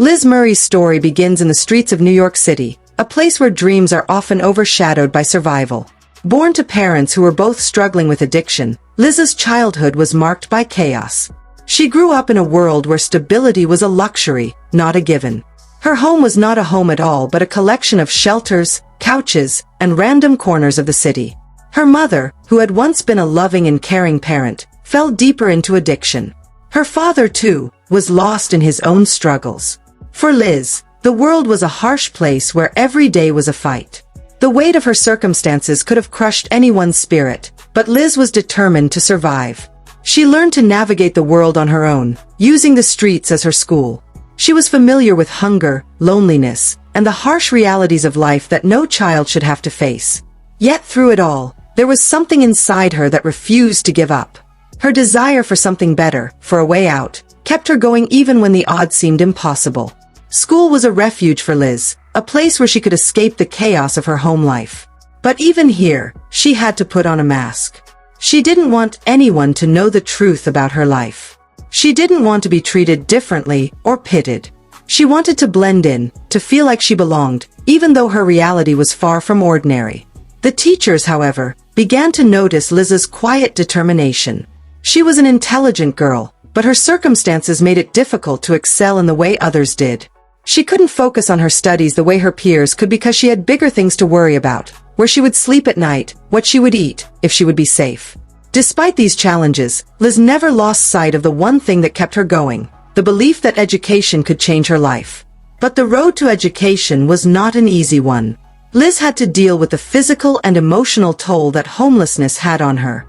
Liz Murray's story begins in the streets of New York City, a place where dreams are often overshadowed by survival. Born to parents who were both struggling with addiction, Liz's childhood was marked by chaos. She grew up in a world where stability was a luxury, not a given. Her home was not a home at all but a collection of shelters, couches, and random corners of the city. Her mother, who had once been a loving and caring parent, fell deeper into addiction. Her father, too, was lost in his own struggles. For Liz, the world was a harsh place where every day was a fight. The weight of her circumstances could have crushed anyone's spirit, but Liz was determined to survive. She learned to navigate the world on her own, using the streets as her school. She was familiar with hunger, loneliness, and the harsh realities of life that no child should have to face. Yet through it all, there was something inside her that refused to give up. Her desire for something better, for a way out, kept her going even when the odds seemed impossible. School was a refuge for Liz, a place where she could escape the chaos of her home life. But even here, she had to put on a mask. She didn't want anyone to know the truth about her life. She didn't want to be treated differently or pitted. She wanted to blend in, to feel like she belonged, even though her reality was far from ordinary. The teachers, however, began to notice Liz's quiet determination. She was an intelligent girl, but her circumstances made it difficult to excel in the way others did. She couldn't focus on her studies the way her peers could because she had bigger things to worry about, where she would sleep at night, what she would eat, if she would be safe. Despite these challenges, Liz never lost sight of the one thing that kept her going, the belief that education could change her life. But the road to education was not an easy one. Liz had to deal with the physical and emotional toll that homelessness had on her.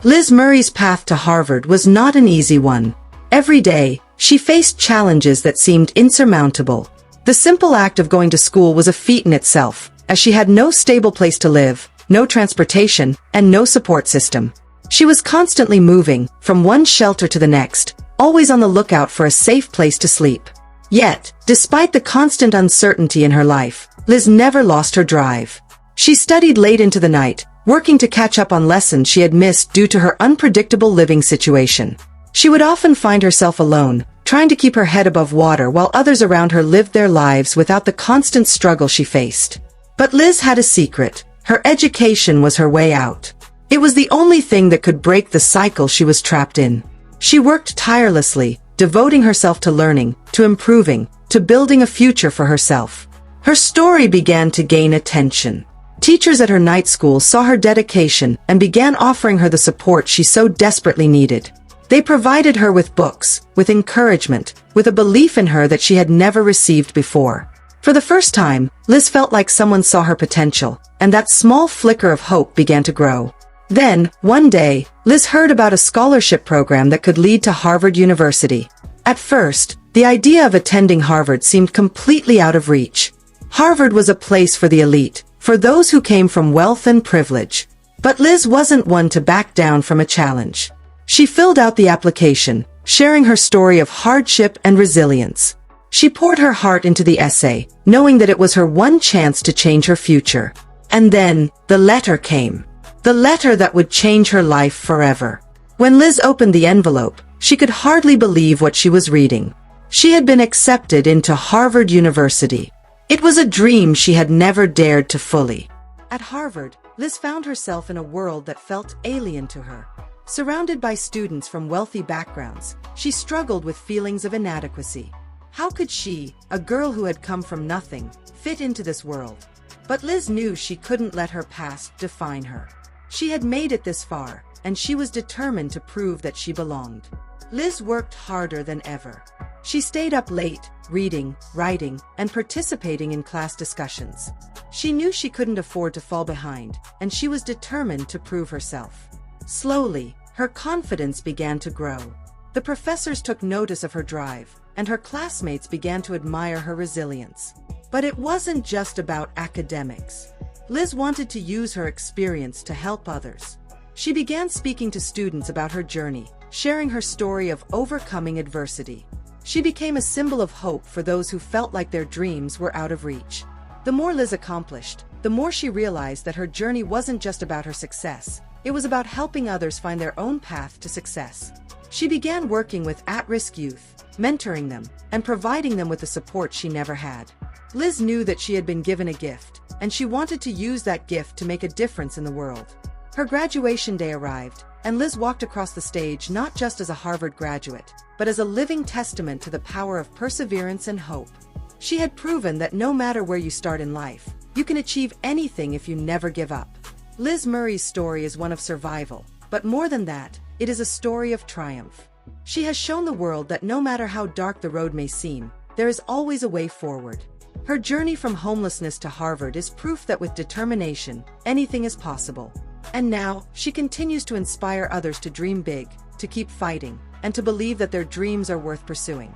Liz Murray's path to Harvard was not an easy one. Every day, she faced challenges that seemed insurmountable. The simple act of going to school was a feat in itself, as she had no stable place to live, no transportation, and no support system. She was constantly moving, from one shelter to the next, always on the lookout for a safe place to sleep. Yet, despite the constant uncertainty in her life, Liz never lost her drive. She studied late into the night, working to catch up on lessons she had missed due to her unpredictable living situation. She would often find herself alone, trying to keep her head above water while others around her lived their lives without the constant struggle she faced. But Liz had a secret. Her education was her way out. It was the only thing that could break the cycle she was trapped in. She worked tirelessly, devoting herself to learning, to improving, to building a future for herself. Her story began to gain attention. Teachers at her night school saw her dedication and began offering her the support she so desperately needed. They provided her with books, with encouragement, with a belief in her that she had never received before. For the first time, Liz felt like someone saw her potential, and that small flicker of hope began to grow. Then, one day, Liz heard about a scholarship program that could lead to Harvard University. At first, the idea of attending Harvard seemed completely out of reach. Harvard was a place for the elite, for those who came from wealth and privilege. But Liz wasn't one to back down from a challenge. She filled out the application, sharing her story of hardship and resilience. She poured her heart into the essay, knowing that it was her one chance to change her future. And then, the letter came. The letter that would change her life forever. When Liz opened the envelope, she could hardly believe what she was reading. She had been accepted into Harvard University. It was a dream she had never dared to fully. At Harvard, Liz found herself in a world that felt alien to her. Surrounded by students from wealthy backgrounds, she struggled with feelings of inadequacy. How could she, a girl who had come from nothing, fit into this world? But Liz knew she couldn't let her past define her. She had made it this far, and she was determined to prove that she belonged. Liz worked harder than ever. She stayed up late, reading, writing, and participating in class discussions. She knew she couldn't afford to fall behind, and she was determined to prove herself. Slowly, her confidence began to grow. The professors took notice of her drive, and her classmates began to admire her resilience. But it wasn't just about academics. Liz wanted to use her experience to help others. She began speaking to students about her journey, sharing her story of overcoming adversity. She became a symbol of hope for those who felt like their dreams were out of reach. The more Liz accomplished, the more she realized that her journey wasn't just about her success. It was about helping others find their own path to success. She began working with at-risk youth, mentoring them, and providing them with the support she never had. Liz knew that she had been given a gift, and she wanted to use that gift to make a difference in the world. Her graduation day arrived, and Liz walked across the stage not just as a Harvard graduate, but as a living testament to the power of perseverance and hope. She had proven that no matter where you start in life, you can achieve anything if you never give up. Liz Murray's story is one of survival, but more than that, it is a story of triumph. She has shown the world that no matter how dark the road may seem, there is always a way forward. Her journey from homelessness to Harvard is proof that with determination, anything is possible. And now, she continues to inspire others to dream big, to keep fighting, and to believe that their dreams are worth pursuing.